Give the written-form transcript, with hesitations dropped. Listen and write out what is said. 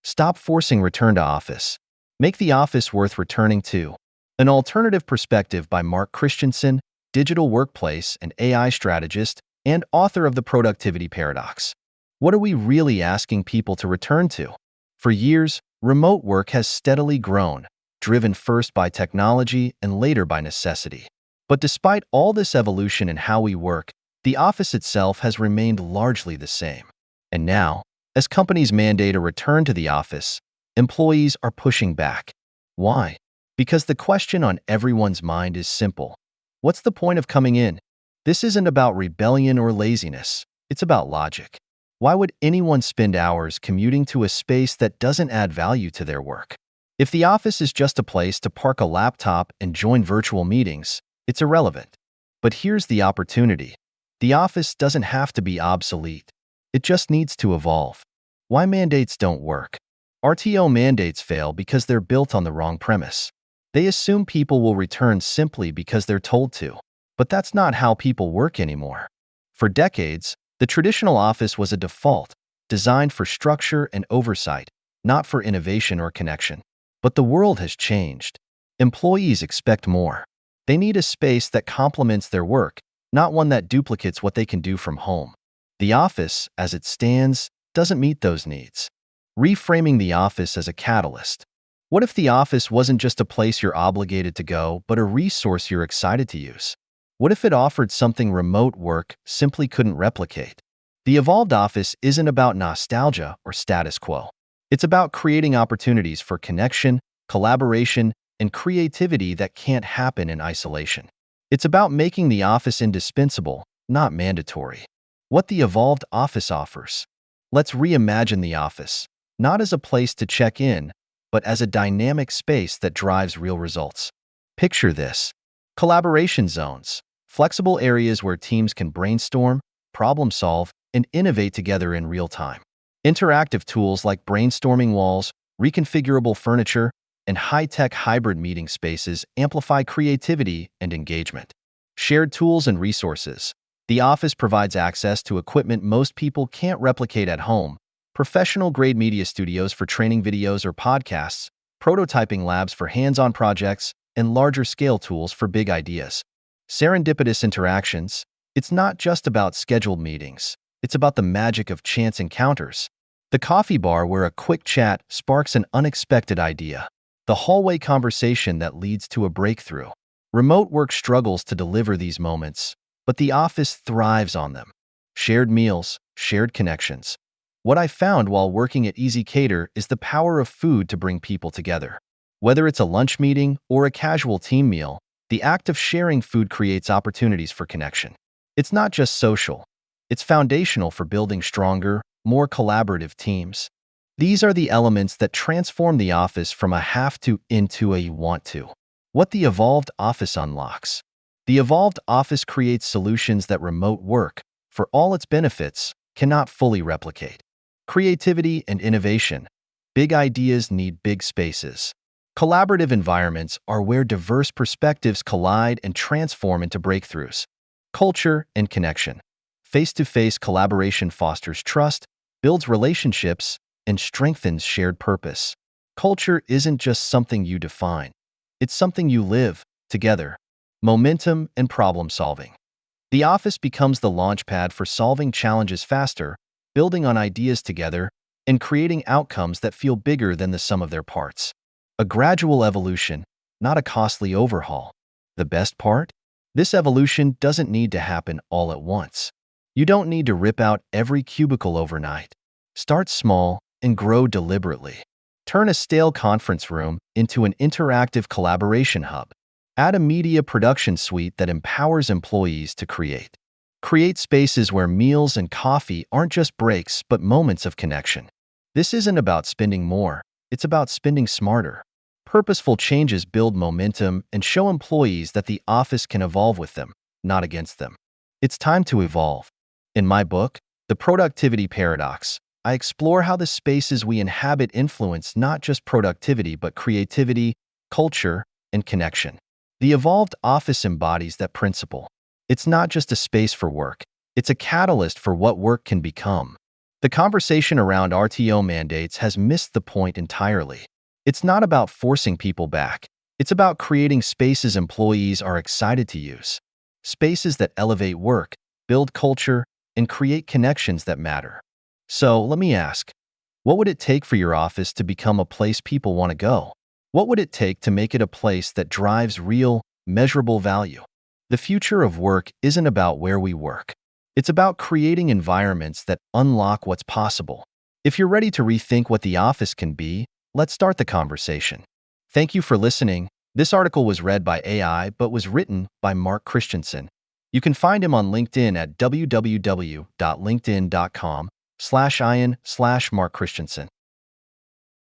Stop forcing return to office. Make the office worth returning to. An Alternative Perspective by Mark Christensen, digital workplace and AI strategist, and author of The Productivity Paradox. What are we really asking people to return to? For years, remote work has steadily grown, driven first by technology and later by necessity. But despite all this evolution in how we work, the office itself has remained largely the same. And now, as companies mandate a return to the office, employees are pushing back. Why? Because the question on everyone's mind is simple. What's the point of coming in? This isn't about rebellion or laziness. It's about logic. Why would anyone spend hours commuting to a space that doesn't add value to their work? If the office is just a place to park a laptop and join virtual meetings, it's irrelevant. But here's the opportunity. The office doesn't have to be obsolete. It just needs to evolve. Why mandates don't work? RTO mandates fail because they're built on the wrong premise. They assume people will return simply because they're told to. But that's not how people work anymore. For decades, the traditional office was a default, designed for structure and oversight, not for innovation or connection. But the world has changed. Employees expect more. They need a space that complements their work, not one that duplicates what they can do from home. The office, as it stands, doesn't meet those needs. Reframing the office as a catalyst. What if the office wasn't just a place you're obligated to go, but a resource you're excited to use? What if it offered something remote work simply couldn't replicate? The evolved office isn't about nostalgia or status quo. It's about creating opportunities for connection, collaboration, and creativity that can't happen in isolation. It's about making the office indispensable, not mandatory. What the evolved office offers. Let's reimagine the office, not as a place to check in, but as a dynamic space that drives real results. Picture this. Collaboration zones, flexible areas where teams can brainstorm, problem solve, and innovate together in real time. Interactive tools like brainstorming walls, reconfigurable furniture, and high-tech hybrid meeting spaces amplify creativity and engagement. Shared tools and resources. The office provides access to equipment most people can't replicate at home. Professional-grade media studios for training videos or podcasts, prototyping labs for hands-on projects, and larger-scale tools for big ideas. Serendipitous interactions. It's not just about scheduled meetings. It's about the magic of chance encounters. The coffee bar where a quick chat sparks an unexpected idea. The hallway conversation that leads to a breakthrough. Remote work struggles to deliver these moments, but the office thrives on them. Shared meals, shared connections. What I found while working at Easy Cater is the power of food to bring people together. Whether it's a lunch meeting or a casual team meal, the act of sharing food creates opportunities for connection. It's not just social. It's foundational for building stronger, more collaborative teams. These are the elements that transform the office from a have to into a you want to. What the evolved office unlocks. The evolved office creates solutions that remote work, for all its benefits, cannot fully replicate. Creativity and innovation. Big ideas need big spaces. Collaborative environments are where diverse perspectives collide and transform into breakthroughs. Culture and connection. Face-to-face collaboration fosters trust, builds relationships, and strengthens shared purpose. Culture isn't just something you define. It's something you live together. Momentum and problem solving. The office becomes the launchpad for solving challenges faster, building on ideas together, and creating outcomes that feel bigger than the sum of their parts. A gradual evolution, not a costly overhaul. The best part? This evolution doesn't need to happen all at once. You don't need to rip out every cubicle overnight. Start small and grow deliberately. Turn a stale conference room into an interactive collaboration hub. Add a media production suite that empowers employees to create. Create spaces where meals and coffee aren't just breaks but moments of connection. This isn't about spending more, it's about spending smarter. Purposeful changes build momentum and show employees that the office can evolve with them, not against them. It's time to evolve. In my book, The Productivity Paradox, I explore how the spaces we inhabit influence not just productivity but creativity, culture, and connection. The evolved office embodies that principle. It's not just a space for work, it's a catalyst for what work can become. The conversation around RTO mandates has missed the point entirely. It's not about forcing people back. It's about creating spaces employees are excited to use. Spaces that elevate work, build culture, and create connections that matter. So, let me ask, what would it take for your office to become a place people want to go? What would it take to make it a place that drives real, measurable value? The future of work isn't about where we work. It's about creating environments that unlock what's possible. If you're ready to rethink what the office can be, let's start the conversation. Thank you for listening. This article was read by AI but was written by Mark Christensen. You can find him on LinkedIn at www.linkedin.com/ian/Mark Christensen.